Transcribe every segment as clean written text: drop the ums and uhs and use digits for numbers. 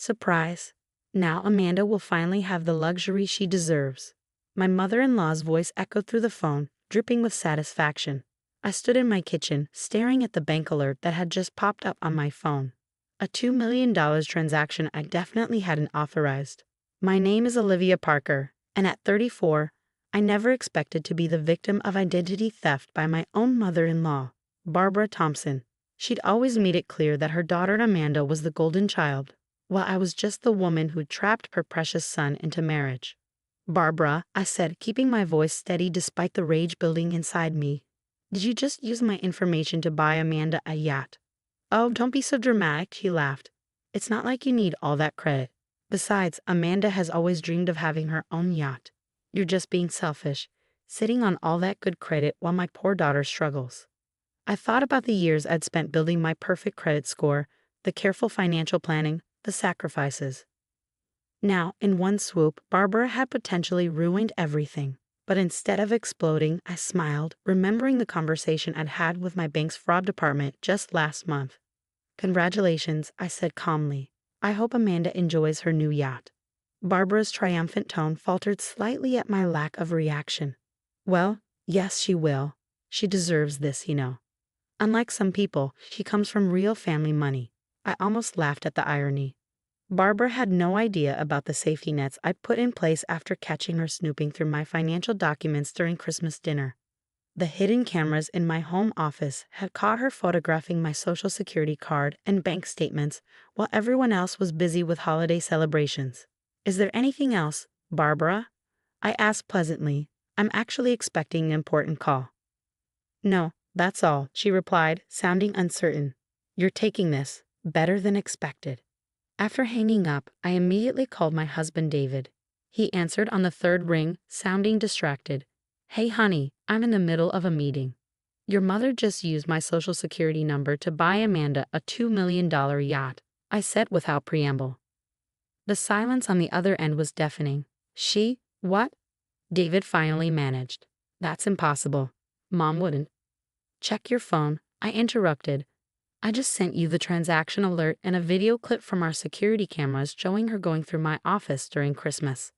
Surprise. Now Amanda will finally have the luxury she deserves. My mother-in-law's voice echoed through the phone, dripping with satisfaction. I stood in my kitchen, staring at the bank alert that had just popped up on my phone. A $2 million transaction I definitely hadn't authorized. My name is Olivia Parker, and at 34, I never expected to be the victim of identity theft by my own mother-in-law, Barbara Thompson. She'd always made it clear that her daughter Amanda was the golden child, while I was just the woman who trapped her precious son into marriage. "Barbara," I said, keeping my voice steady despite the rage building inside me. "Did you just use my information to buy Amanda a yacht?" "Oh, don't be so dramatic," she laughed. "It's not like you need all that credit. Besides, Amanda has always dreamed of having her own yacht. You're just being selfish, sitting on all that good credit while my poor daughter struggles." I thought about the years I'd spent building my perfect credit score, the careful financial planning, the sacrifices. Now, in one swoop, Barbara had potentially ruined everything. But instead of exploding, I smiled, remembering the conversation I'd had with my bank's fraud department just last month. "Congratulations," I said calmly. "I hope Amanda enjoys her new yacht." Barbara's triumphant tone faltered slightly at my lack of reaction. "Well, yes, she will. She deserves this, you know. Unlike some people, she comes from real family money." I almost laughed at the irony. Barbara had no idea about the safety nets I'd put in place after catching her snooping through my financial documents during Christmas dinner. The hidden cameras in my home office had caught her photographing my Social Security card and bank statements while everyone else was busy with holiday celebrations. "Is there anything else, Barbara?" I asked pleasantly. "I'm actually expecting an important call." "No, that's all," she replied, sounding uncertain. "You're taking this better than expected." After hanging up, I immediately called my husband David. He answered on the third ring, sounding distracted. "Hey honey, I'm in the middle of a meeting. Your mother just used my Social Security number to buy Amanda a $2 million yacht," I said without preamble. The silence on the other end was deafening. What? David finally managed. "That's impossible. Mom wouldn't." "Check your phone," I interrupted. "I just sent you the transaction alert and a video clip from our security cameras showing her going through my office during Christmas."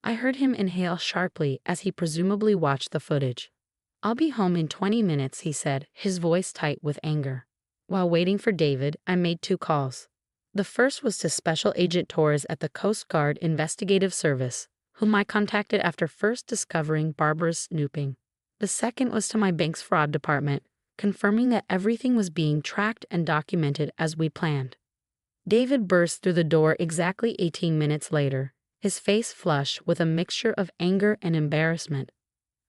I heard him inhale sharply as he presumably watched the footage. "I'll be home in 20 minutes, he said, his voice tight with anger. While waiting for David, I made 2 calls. The first was to Special Agent Torres at the Coast Guard Investigative Service, whom I contacted after first discovering Barbara's snooping. The second was to my bank's fraud department, confirming that everything was being tracked and documented as we planned. David burst through the door exactly 18 minutes later, his face flushed with a mixture of anger and embarrassment.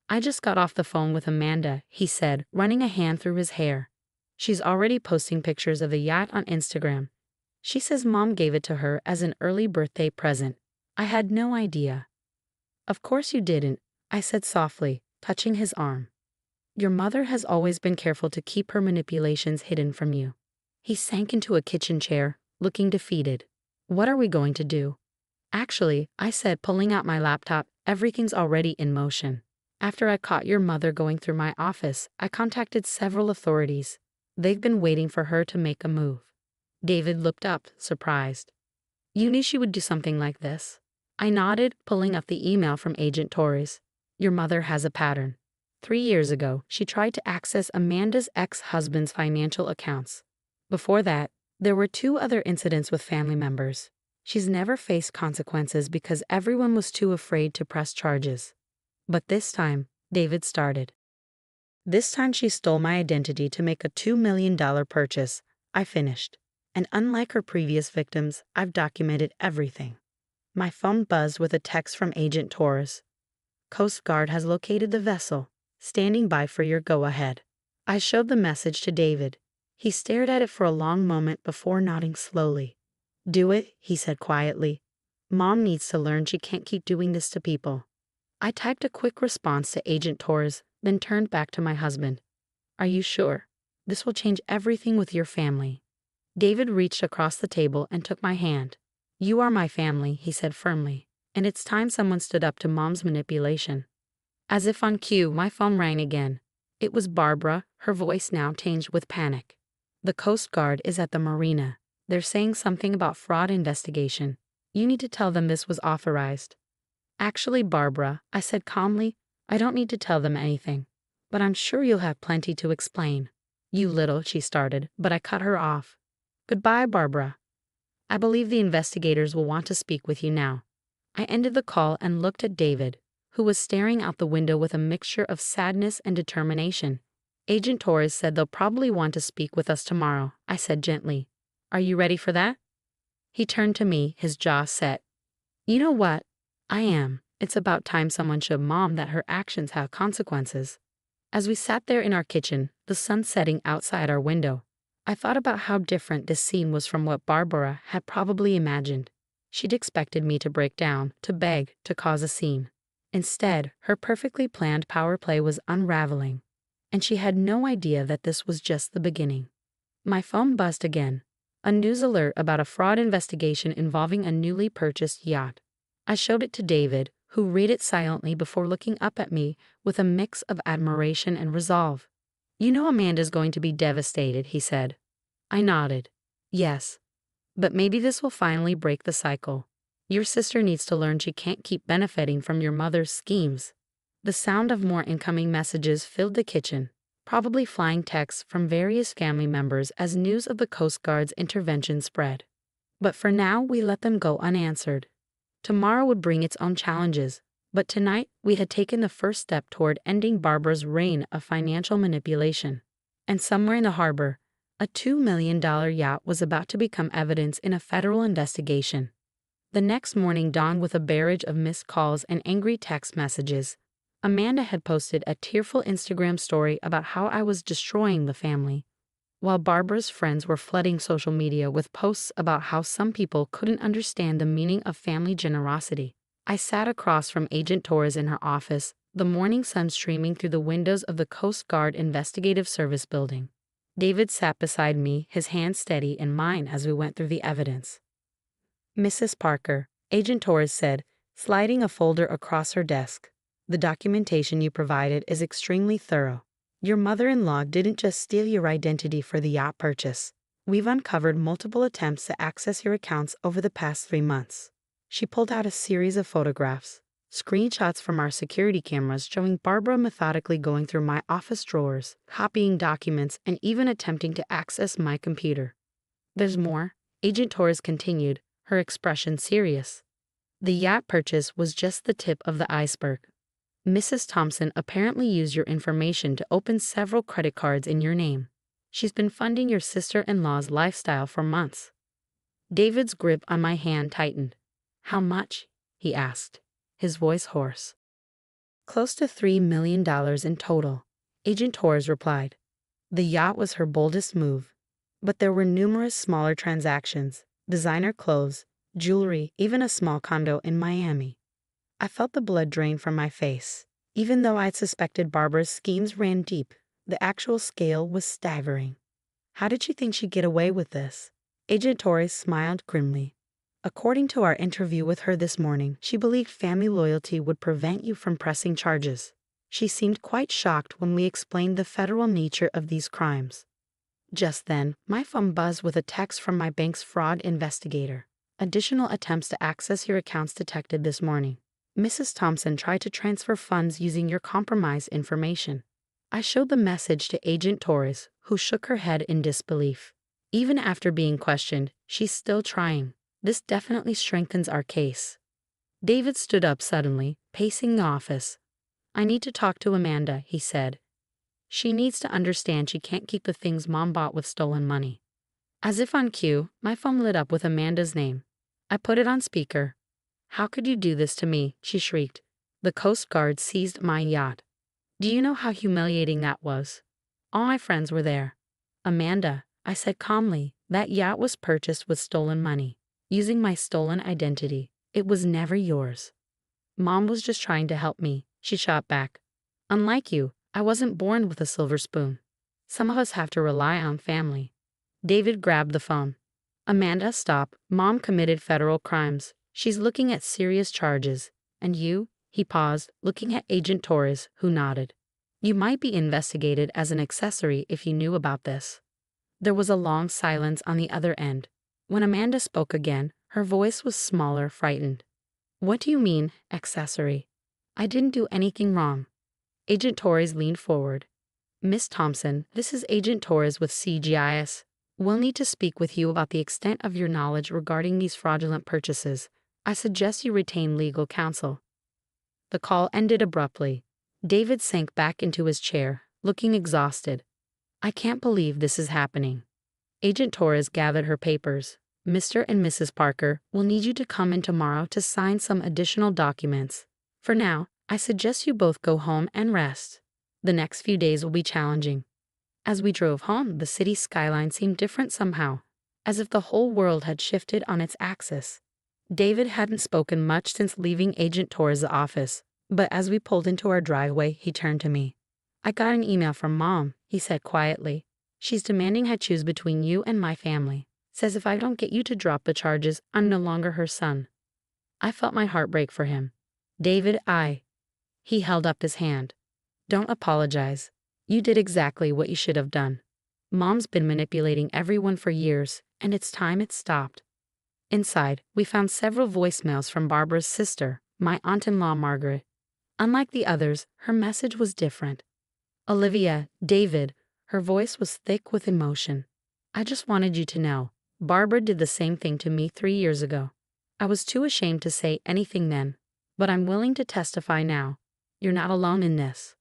"I just got off the phone with Amanda," he said, running a hand through his hair. "She's already posting pictures of the yacht on Instagram. She says Mom gave it to her as an early birthday present. I had no idea." "Of course you didn't," I said softly, touching his arm. "Your mother has always been careful to keep her manipulations hidden from you." He sank into a kitchen chair, looking defeated. "What are we going to do?" "Actually," I said, pulling out my laptop, "everything's already in motion. After I caught your mother going through my office, I contacted several authorities. They've been waiting for her to make a move." David looked up, surprised. "You knew she would do something like this?" I nodded, pulling up the email from Agent Torres. "Your mother has a pattern. 3 years ago, she tried to access Amanda's ex-husband's financial accounts. Before that, there were 2 other incidents with family members. She's never faced consequences because everyone was too afraid to press charges. But this time," David started. "This time she stole my identity to make a $2 million purchase," I finished. "And unlike her previous victims, I've documented everything." My phone buzzed with a text from Agent Torres. "Coast Guard has located the vessel. Standing by for your go-ahead." I showed the message to David. He stared at it for a long moment before nodding slowly. "Do it," he said quietly. "Mom needs to learn she can't keep doing this to people." I typed a quick response to Agent Torres, then turned back to my husband. "Are you sure? This will change everything with your family." David reached across the table and took my hand. "You are my family," he said firmly, "and it's time someone stood up to Mom's manipulation." As if on cue, my phone rang again. It was Barbara, her voice now tinged with panic. "The Coast Guard is at the marina. They're saying something about fraud investigation. You need to tell them this was authorized. Actually, Barbara, I said calmly, I don't need to tell them anything. But I'm sure you'll have plenty to explain. You little, she started, but I cut her off. Goodbye, Barbara. I believe the investigators will want to speak with you now. I ended the call and looked at David, who was staring out the window with a mixture of sadness and determination. Agent Torres said they'll probably want to speak with us tomorrow, I said gently. Are you ready for that? He turned to me, his jaw set. You know what? I am. It's about time someone showed Mom that her actions have consequences. As we sat there in our kitchen, the sun setting outside our window, I thought about how different this scene was from what Barbara had probably imagined. She'd expected me to break down, to beg, to cause a scene. Instead, her perfectly planned power play was unraveling, and she had no idea that this was just the beginning. My phone buzzed again. A news alert about a fraud investigation involving a newly purchased yacht. I showed it to David, who read it silently before looking up at me with a mix of admiration and resolve. You know Amanda's going to be devastated, he said. I nodded. Yes. But maybe this will finally break the cycle. Your sister needs to learn she can't keep benefiting from your mother's schemes. The sound of more incoming messages filled the kitchen, probably flying texts from various family members as news of the Coast Guard's intervention spread. But for now, we let them go unanswered. Tomorrow would bring its own challenges, but tonight we had taken the first step toward ending Barbara's reign of financial manipulation. And somewhere in the harbor, a $2 million yacht was about to become evidence in a federal investigation. The next morning dawned with a barrage of missed calls and angry text messages. Amanda had posted a tearful Instagram story about how I was destroying the family, while Barbara's friends were flooding social media with posts about how some people couldn't understand the meaning of family generosity. I sat across from Agent Torres in her office, the morning sun streaming through the windows of the Coast Guard Investigative Service building. David sat beside me, his hand steady in mine as we went through the evidence. Mrs. Parker, Agent Torres said, sliding a folder across her desk. The documentation you provided is extremely thorough. Your mother-in-law didn't just steal your identity for the yacht purchase. We've uncovered multiple attempts to access your accounts over the past 3 months. She pulled out a series of photographs, screenshots from our security cameras showing Barbara methodically going through my office drawers, copying documents, and even attempting to access my computer. There's more, Agent Torres continued, her expression serious. The yacht purchase was just the tip of the iceberg. Mrs. Thompson apparently used your information to open several credit cards in your name. She's been funding your sister-in-law's lifestyle for months. David's grip on my hand tightened. How much? He asked, his voice hoarse. Close to $3 million in total, Agent Torres replied. The yacht was her boldest move, but there were numerous smaller transactions, designer clothes, jewelry, even a small condo in Miami. I felt the blood drain from my face. Even though I'd suspected Barbara's schemes ran deep, the actual scale was staggering. How did she think she'd get away with this? Agent Torres smiled grimly. According to our interview with her this morning, she believed family loyalty would prevent you from pressing charges. She seemed quite shocked when we explained the federal nature of these crimes. Just then, my phone buzzed with a text from my bank's fraud investigator. Additional attempts to access your accounts detected this morning. Mrs. Thompson tried to transfer funds using your compromised information. I showed the message to Agent Torres, who shook her head in disbelief. Even after being questioned, she's still trying. This definitely strengthens our case. David stood up suddenly, pacing the office. I need to talk to Amanda, he said. She needs to understand she can't keep the things Mom bought with stolen money. As if on cue, my phone lit up with Amanda's name. I put it on speaker. How could you do this to me? She shrieked. The Coast Guard seized my yacht. Do you know how humiliating that was? All my friends were there. Amanda, I said calmly, that yacht was purchased with stolen money, using my stolen identity. It was never yours. Mom was just trying to help me, she shot back. Unlike you, I wasn't born with a silver spoon. Some of us have to rely on family. David grabbed the phone. Amanda, stop. Mom committed federal crimes. She's looking at serious charges. And you? He paused, looking at Agent Torres, who nodded. You might be investigated as an accessory if you knew about this. There was a long silence on the other end. When Amanda spoke again, her voice was smaller, frightened. What do you mean, accessory? I didn't do anything wrong. Agent Torres leaned forward. Miss Thompson, this is Agent Torres with CGIS. We'll need to speak with you about the extent of your knowledge regarding these fraudulent purchases. I suggest you retain legal counsel. The call ended abruptly. David sank back into his chair, looking exhausted. I can't believe this is happening. Agent Torres gathered her papers. Mr. and Mrs. Parker will need you to come in tomorrow to sign some additional documents. For now, I suggest you both go home and rest. The next few days will be challenging. As we drove home, the city skyline seemed different somehow, as if the whole world had shifted on its axis. David hadn't spoken much since leaving Agent Torres' office, but as we pulled into our driveway, he turned to me. I got an email from Mom, he said quietly. She's demanding I choose between you and my family. Says if I don't get you to drop the charges, I'm no longer her son. I felt my heart break for him. David, He held up his hand. Don't apologize. You did exactly what you should have done. Mom's been manipulating everyone for years, and it's time it stopped. Inside, we found several voicemails from Barbara's sister, my aunt-in-law Margaret. Unlike the others, her message was different. Olivia, David, her voice was thick with emotion. I just wanted you to know, Barbara did the same thing to me 3 years ago. I was too ashamed to say anything then, but I'm willing to testify now. You're not alone in this.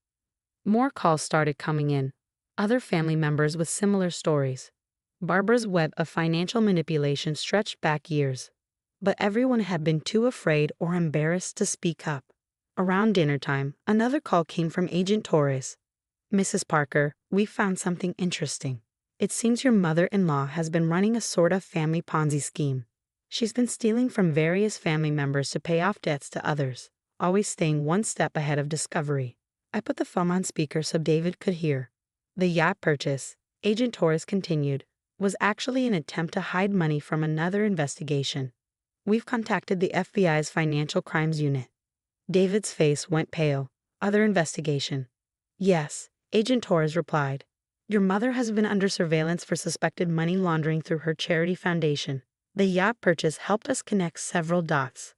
More calls started coming in. Other family members with similar stories. Barbara's web of financial manipulation stretched back years. But everyone had been too afraid or embarrassed to speak up. Around dinner time, another call came from Agent Torres. Mrs. Parker, we found something interesting. It seems your mother-in-law has been running a sort of family Ponzi scheme. She's been stealing from various family members to pay off debts to others, always staying one step ahead of discovery. I put the phone on speaker so David could hear. The yacht purchase, Agent Torres continued, was actually an attempt to hide money from another investigation. We've contacted the FBI's Financial Crimes Unit. David's face went pale. Other investigation. Yes, Agent Torres replied. Your mother has been under surveillance for suspected money laundering through her charity foundation. The yacht purchase helped us connect several dots.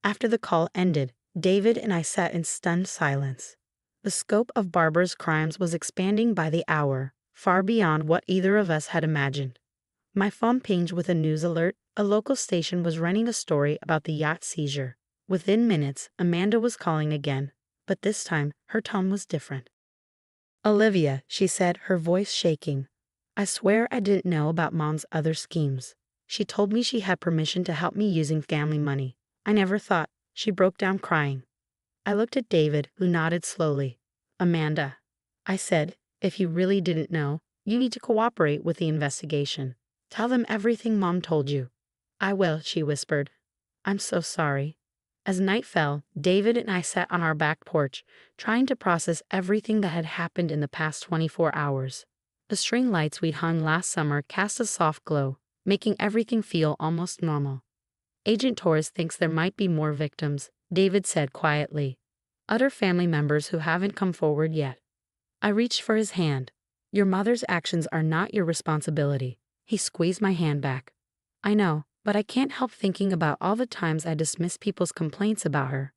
After the call ended, David and I sat in stunned silence. The scope of Barbara's crimes was expanding by the hour, far beyond what either of us had imagined. My phone pinged with a news alert. A local station was running a story about the yacht seizure. Within minutes, Amanda was calling again, but this time her tone was different. Olivia, she said, her voice shaking. I swear I didn't know about Mom's other schemes. She told me she had permission to help me using family money. I never thought. She broke down crying. I looked at David, who nodded slowly. Amanda, I said, if you really didn't know, you need to cooperate with the investigation. Tell them everything Mom told you. I will, she whispered. I'm so sorry. As night fell, David and I sat on our back porch, trying to process everything that had happened in the past 24 hours. The string lights we'd hung last summer cast a soft glow, making everything feel almost normal. Agent Torres thinks there might be more victims, David said quietly. Other family members who haven't come forward yet. I reached for his hand. Your mother's actions are not your responsibility. He squeezed my hand back. I know, but I can't help thinking about all the times I dismissed people's complaints about her.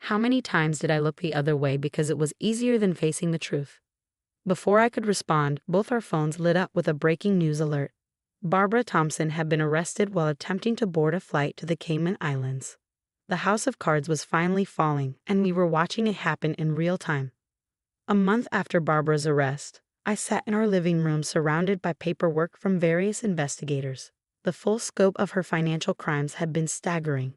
How many times did I look the other way because it was easier than facing the truth? Before I could respond, both our phones lit up with a breaking news alert. Barbara Thompson had been arrested while attempting to board a flight to the Cayman Islands. The house of cards was finally falling, and we were watching it happen in real time. A month after Barbara's arrest, I sat in our living room surrounded by paperwork from various investigators. The full scope of her financial crimes had been staggering.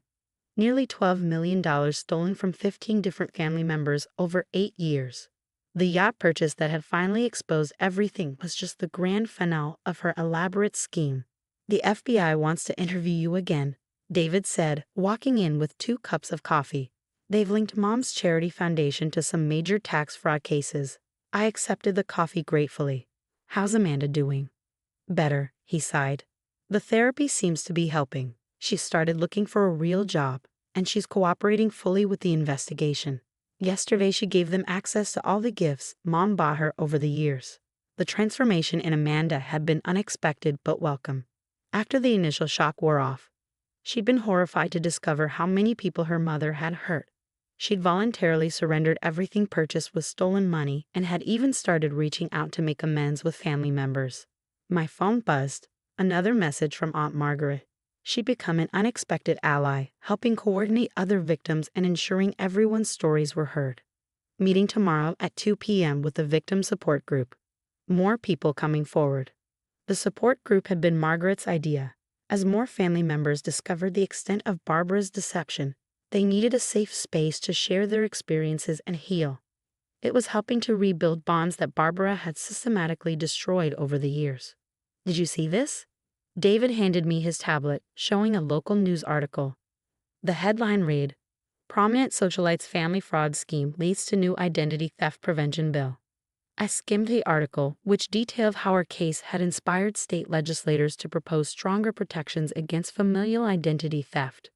Nearly $12 million stolen from 15 different family members over 8 years. The yacht purchase that had finally exposed everything was just the grand finale of her elaborate scheme. The FBI wants to interview you again, David said, walking in with 2 cups of coffee. They've linked Mom's charity foundation to some major tax fraud cases. I accepted the coffee gratefully. How's Amanda doing? Better, he sighed. The therapy seems to be helping. She started looking for a real job, and she's cooperating fully with the investigation. Yesterday she gave them access to all the gifts Mom bought her over the years. The transformation in Amanda had been unexpected but welcome. After the initial shock wore off, she'd been horrified to discover how many people her mother had hurt. She'd voluntarily surrendered everything purchased with stolen money and had even started reaching out to make amends with family members. My phone buzzed. Another message from Aunt Margaret. She'd become an unexpected ally, helping coordinate other victims and ensuring everyone's stories were heard. Meeting tomorrow at 2 p.m. with the victim support group. More people coming forward. The support group had been Margaret's idea. As more family members discovered the extent of Barbara's deception, they needed a safe space to share their experiences and heal. It was helping to rebuild bonds that Barbara had systematically destroyed over the years. Did you see this? David handed me his tablet, showing a local news article. The headline read, "Prominent Socialite's Family Fraud Scheme Leads to New Identity Theft Prevention Bill." I skimmed the article, which detailed how her case had inspired state legislators to propose stronger protections against familial identity theft.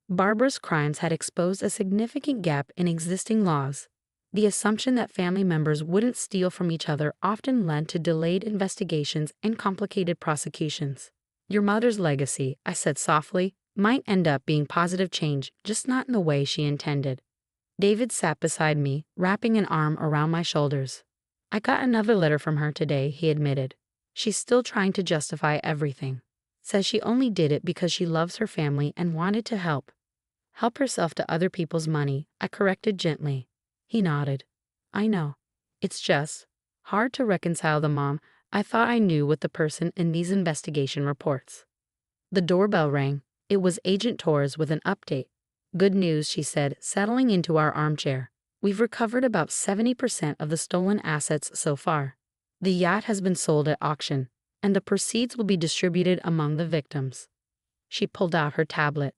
Barbara's crimes had exposed a significant gap in existing laws. The assumption that family members wouldn't steal from each other often led to delayed investigations and complicated prosecutions. Your mother's legacy, I said softly, might end up being positive change, just not in the way she intended. David sat beside me, wrapping an arm around my shoulders. I got another letter from her today, he admitted. She's still trying to justify everything. Says she only did it because she loves her family and wanted to help. Help herself to other people's money, I corrected gently. He nodded. I know. It's just hard to reconcile the mom I thought I knew with the person in these investigation reports. The doorbell rang. It was Agent Torres with an update. Good news, she said, settling into our armchair. We've recovered about 70% of the stolen assets so far. The yacht has been sold at auction, and the proceeds will be distributed among the victims. She pulled out her tablet.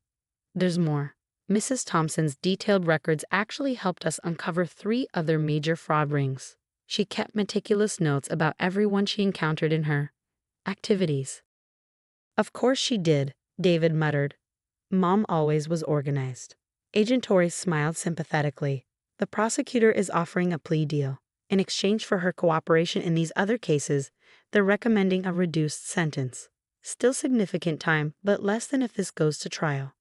There's more. Mrs. Thompson's detailed records actually helped us uncover 3 other major fraud rings. She kept meticulous notes about everyone she encountered in her activities. Of course she did, David muttered. Mom always was organized. Agent Torres smiled sympathetically. The prosecutor is offering a plea deal. In exchange for her cooperation in these other cases, they're recommending a reduced sentence. Still significant time, but less than if this goes to trial.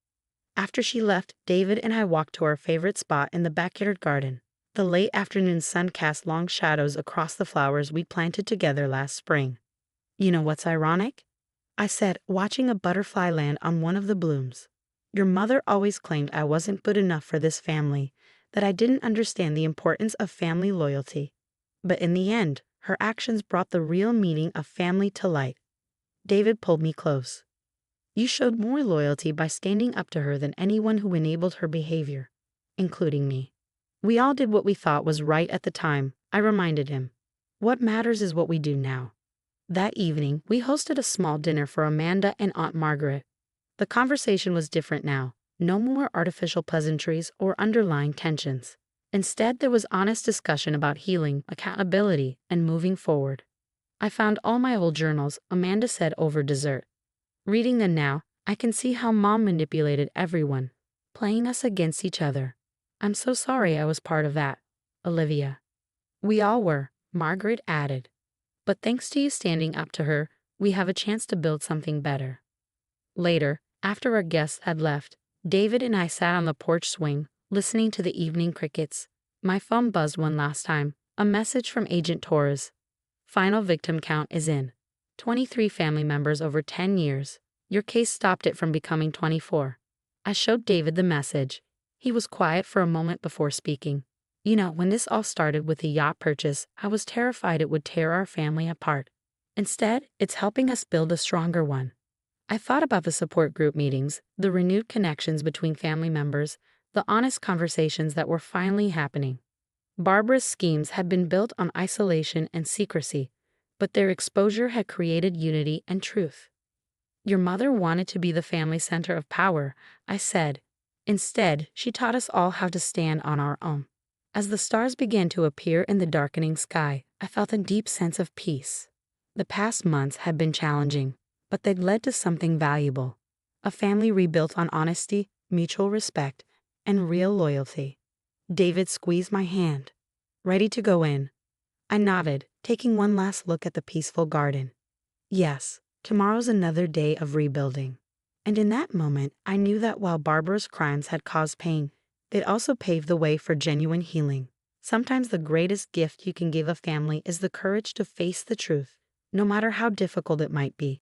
After she left, David and I walked to our favorite spot in the backyard garden. The late afternoon sun cast long shadows across the flowers we planted together last spring. You know what's ironic? I said, watching a butterfly land on one of the blooms. Your mother always claimed I wasn't good enough for this family, that I didn't understand the importance of family loyalty. But in the end, her actions brought the real meaning of family to light. David pulled me close. You showed more loyalty by standing up to her than anyone who enabled her behavior, including me. We all did what we thought was right at the time, I reminded him. What matters is what we do now. That evening, we hosted a small dinner for Amanda and Aunt Margaret. The conversation was different now. No more artificial pleasantries or underlying tensions. Instead, there was honest discussion about healing, accountability, and moving forward. I found all my old journals, Amanda said over dessert. Reading them now, I can see how Mom manipulated everyone, playing us against each other. I'm so sorry I was part of that, Olivia. We all were, Margaret added. But thanks to you standing up to her, we have a chance to build something better. Later, after our guests had left, David and I sat on the porch swing, listening to the evening crickets. My phone buzzed one last time, a message from Agent Torres. Final victim count is in. 23 family members over 10 years. Your case stopped it from becoming 24. I showed David the message. He was quiet for a moment before speaking. You know, when this all started with the yacht purchase, I was terrified it would tear our family apart. Instead, it's helping us build a stronger one. I thought about the support group meetings, the renewed connections between family members, the honest conversations that were finally happening. Barbara's schemes had been built on isolation and secrecy, but their exposure had created unity and truth. Your mother wanted to be the family center of power, I said. Instead, she taught us all how to stand on our own. As the stars began to appear in the darkening sky, I felt a deep sense of peace. The past months had been challenging, but they'd led to something valuable. A family rebuilt on honesty, mutual respect, and real loyalty. David squeezed my hand. Ready to go in? I nodded, taking one last look at the peaceful garden. Yes, Tomorrow's another day of rebuilding. And in that moment, I knew that while Barbara's crimes had caused pain, it also paved the way for genuine healing. Sometimes the greatest gift you can give a family is the courage to face the truth, no matter how difficult it might be.